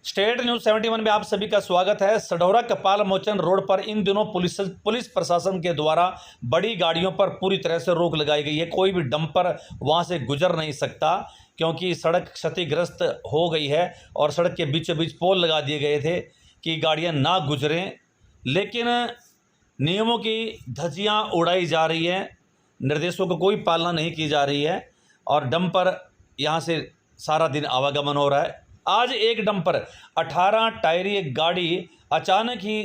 State news 71 में आप सभी का स्वागत है। सढौरा कपाल मोचन रोड पर इन दिनों पुलिस प्रशासन के द्वारा बड़ी गाड़ियों पर पूरी तरह से रोक लगाई गई है। कोई भी डंपर वहां से गुजर नहीं सकता क्योंकि सड़क क्षतिग्रस्त हो गई है और सड़क के बीचों बीच पोल लगा दिए गए थे कि गाड़ियां ना गुजरें, लेकिन नियमों की धज्जियां उड़ाई जा रही हैं, निर्देशों को कोई पालना नहीं की जा रही है और डंपर यहां से सारा दिन आवागमन हो रहा है। आज एक डंपर 18 टायरी एक गाड़ी अचानक ही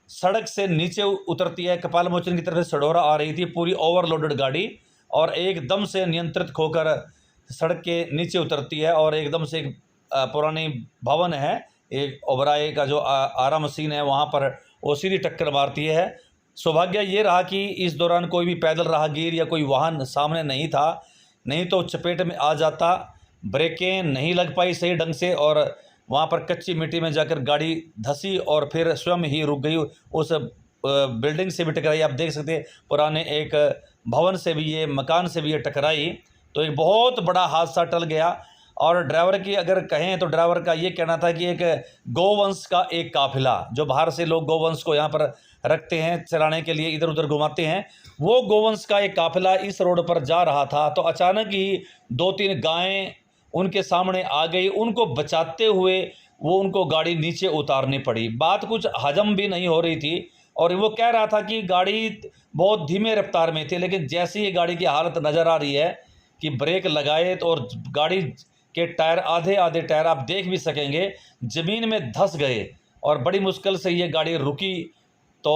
सड़क से नीचे उतरती है। कपाल मोचन की तरफ से सढौरा आ रही थी पूरी ओवरलोडेड गाड़ी और एकदम से नियंत्रित खोकर सड़क के नीचे उतरती है और एकदम से एक पुरानी भवन है, एक ओबराय का जो आरा मशीन है वहाँ पर वो सीधी टक्कर मारती है। सौभाग्य ये रहा कि इस दौरान कोई भी पैदल राहगीर या कोई वाहन सामने नहीं था, नहीं तो चपेट में आ जाता। ब्रेकें नहीं लग पाई सही ढंग से और वहाँ पर कच्ची मिट्टी में जाकर गाड़ी धंसी और फिर स्वयं ही रुक गई। उस बिल्डिंग से भी टकराई, आप देख सकते हैं पुराने एक भवन से भी ये मकान से भी ये टकराई, तो एक बहुत बड़ा हादसा टल गया। और ड्राइवर की अगर कहें तो ड्राइवर का ये कहना था कि एक गौवंश का एक काफिला, जो बाहर से लोग गौवंश को यहाँ पर रखते हैं चलाने के लिए, इधर उधर घुमाते हैं, वो गौवंश का एक काफिला इस रोड पर जा रहा था तो अचानक ही 2-3 गायें उनके सामने आ गई। उनको बचाते हुए वो उनको गाड़ी नीचे उतारनी पड़ी। बात कुछ हजम भी नहीं हो रही थी और वो कह रहा था कि गाड़ी बहुत धीमे रफ्तार में थी, लेकिन जैसे ही गाड़ी की हालत नज़र आ रही है कि ब्रेक लगाए तो और गाड़ी के टायर आधे टायर आप देख भी सकेंगे ज़मीन में धंस गए और बड़ी मुश्किल से ये गाड़ी रुकी। तो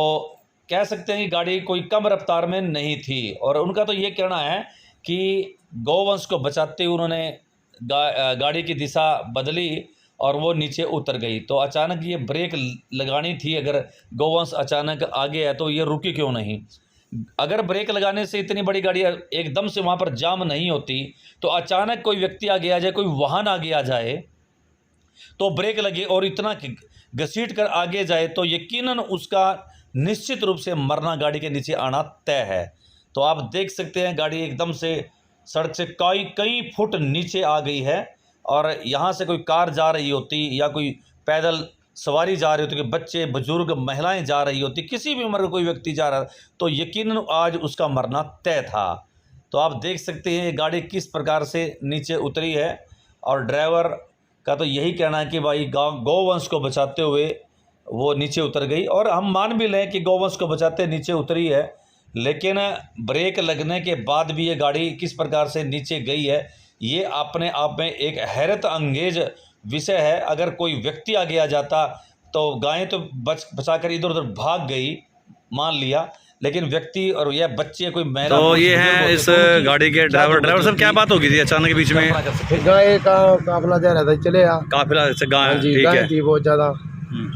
कह सकते हैं कि गाड़ी कोई कम रफ्तार में नहीं थी और उनका तो ये कहना है कि गौवंश को बचाते हुए उन्होंने गाड़ी की दिशा बदली और वो नीचे उतर गई। तो अचानक ये ब्रेक लगानी थी, अगर गौवंश अचानक आगे है तो ये रुकी क्यों नहीं? अगर ब्रेक लगाने से इतनी बड़ी गाड़ी एकदम से वहाँ पर जाम नहीं होती, तो अचानक कोई व्यक्ति आगे आ जाए, कोई वाहन आगे आ जाए तो ब्रेक लगे और इतना घसीट कर आगे जाए तो यकीनन उसका निश्चित रूप से मरना, गाड़ी के नीचे आना तय है। तो आप देख सकते हैं गाड़ी एकदम से सड़क से कई फुट नीचे आ गई है और यहाँ से कोई कार जा रही होती या कोई पैदल सवारी जा रही होती, कि बच्चे बुजुर्ग महिलाएं जा रही होती, किसी भी उम्र का कोई व्यक्ति जा रहा तो यकीनन आज उसका मरना तय था। तो आप देख सकते हैं ये गाड़ी किस प्रकार से नीचे उतरी है और ड्राइवर का तो यही कहना है कि भाई गौवंश को बचाते हुए वो नीचे उतर गई। और हम मान भी लें कि गौवंश को बचाते नीचे उतरी है, लेकिन ब्रेक लगने के बाद भी ये गाड़ी किस प्रकार से नीचे गई है, ये अपने आप में एक हैरत अंगेज विषय है। अगर कोई व्यक्ति आगे आ जाता तो गायें तो बचाकर इधर उधर भाग गई, मान लिया, लेकिन व्यक्ति और यह बच्चे कोई महिला, तो ये है इस गाड़ी के ड्राइवर साहब, क्या बात होगी थी अचानक बीच में? गाय का काफिला जा रहा था, चले काफिला से गाय, ठीक गाय है, थी बहुत ज्यादा।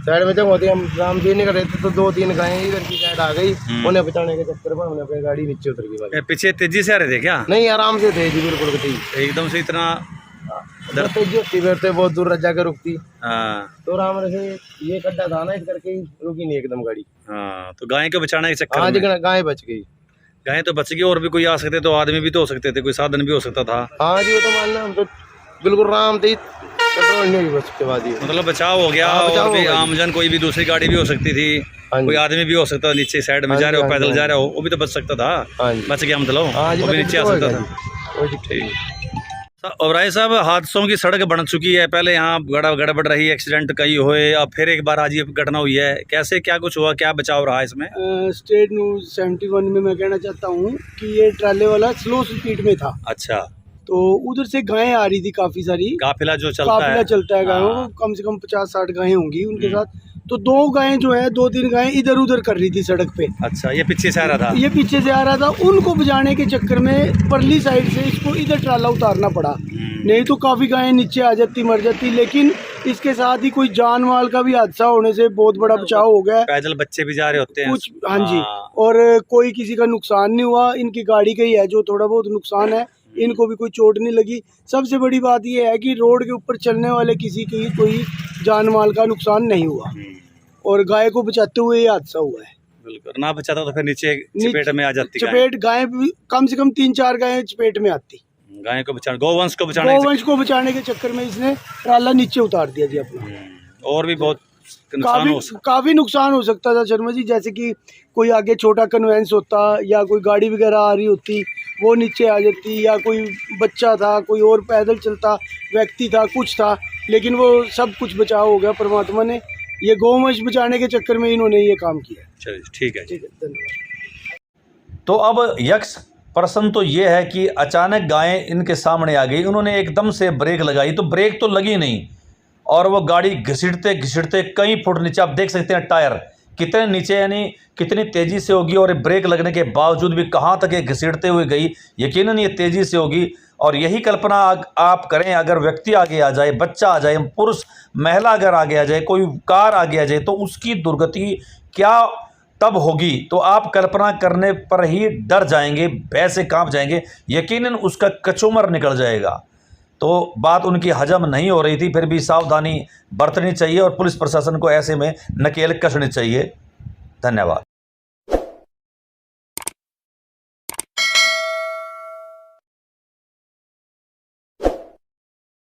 साइड में जब होती हम राम जी नहीं कर रहे थे तो 2-3 गायें इधर की साइड आ गई, उन्हें बचाने के चक्कर में हमने अपनी गाड़ी नीचे उतर गई। पीछे तेजी से आ रहे थे क्या? नहीं, आराम से थे जी, बिल्कुल एकदम से इतना तेजी होती फिरते बहुत दूर जाकर रुकती। हाँ, तो आराम से ये गड्ढा था ना, इस करके रुकी नहीं एकदम गाड़ी। हाँ, तो गाय को बचाने के चक्कर हाँ जी, में गाय बच गई। गाय तो बच गई, और भी कोई आ सकते, तो आदमी भी तो हो सकते थे, कोई साधन भी हो सकता था। हाँ जी, वो तो मानना हम तो बिल्कुल आराम से कंट्रोल नहीं हुई, उसके बाद ही मतलब बचाव हो गया। और भी आमजन कोई भी दूसरी गाड़ी भी हो सकती थी, कोई आदमी भी हो सकता था, नीचे साइड में जा रहे हो, पैदल जा रहे हो, वो भी तो बच सकता था। बच गया मतलब, वो भी नीचे आ सकता था। ठीक। ओबराय साहब, हादसों की सड़क बन चुकी है, पहले यहाँ गड़बड़ रही, एक्सीडेंट कई हुए, अब फिर एक बार आज ये घटना हुई है, कैसे क्या कुछ हुआ, क्या बचाव रहा इसमें? स्टेट न्यूज 71 में मैं कहना चाहता हूँ कि ये ट्राले वाला स्लो स्पीड में था। अच्छा, तो उधर से गायें आ रही थी, काफी सारी काफिला जो चलता है गायों, कम से कम 50-60 गायें होंगी उनके साथ। तो 2 गायें जो है, 2-3 गायें इधर उधर कर रही थी सड़क पे। अच्छा, ये पीछे से आ रहा था? ये पीछे से आ रहा था, उनको बचाने के चक्कर में परली साइड से इसको इधर ट्राला उतारना पड़ा, नहीं तो काफी गायें नीचे आ जाती, मर जाती। लेकिन इसके साथ ही कोई जान माल का भी हादसा होने से बहुत बड़ा बचाव हो गया। पैदल बच्चे भी जा रहे होते हैं कुछ, हाँ जी, और कोई किसी का नुकसान नहीं हुआ। इनकी गाड़ी का ही है जो थोड़ा बहुत नुकसान है, इनको भी कोई चोट नहीं लगी। सबसे बड़ी बात यह है कि रोड के ऊपर चलने वाले किसी की कोई जान माल का नुकसान नहीं हुआ और गाय को बचाते हुए ये हादसा हुआ है। बिल्कुल, ना बचाता तो फिर नीचे चपेट में आ जाती। चपेट गाय कम से कम 3-4 गायें चपेट में आती। गाय को बचाने, गौवंश को बचाने के चक्कर में इसने ट्राला नीचे उतार दिया जी अपना। और भी बहुत नुकसान हो सकता। काफी नुकसान हो सकता था शर्मा जी, जैसे कि कोई आगे छोटा कन्वेंस होता या कोई गाड़ी वगैरह आ रही होती वो नीचे आ जाती, या कोई बच्चा था, कोई और पैदल चलता व्यक्ति था, कुछ था, लेकिन वो सब कुछ बचाव हो गया परमात्मा ने। ये गौवंश बचाने के चक्कर में इन्होंने ये काम किया। चलिए ठीक है। ठीक है, धन्यवाद। तो अब यक्ष प्रश्न तो ये है कि अचानक गायें इनके सामने आ गई, उन्होंने एकदम से ब्रेक लगाई तो ब्रेक तो लगी नहीं, और वो गाड़ी घसीटते घसीटते कई फुट नीचे, आप देख सकते हैं टायर कितने नीचे, यानी कितनी तेज़ी से होगी, और ब्रेक लगने के बावजूद भी कहाँ तक ये घसीटते हुए गई, यकीनन ये तेज़ी से होगी। और यही कल्पना आप करें, अगर व्यक्ति आगे आ जाए, बच्चा आ जाए, पुरुष महिला अगर आगे आ जाए, कोई कार आगे आ जाए, तो उसकी दुर्गति क्या तब होगी, तो आप कल्पना करने पर ही डर जाएंगे, भय से कांप जाएंगे, यकीनन उसका कचूमर निकल जाएगा। तो बात उनकी हजम नहीं हो रही थी, फिर भी सावधानी बरतनी चाहिए और पुलिस प्रशासन को ऐसे में नकेल कसनी चाहिए। धन्यवाद।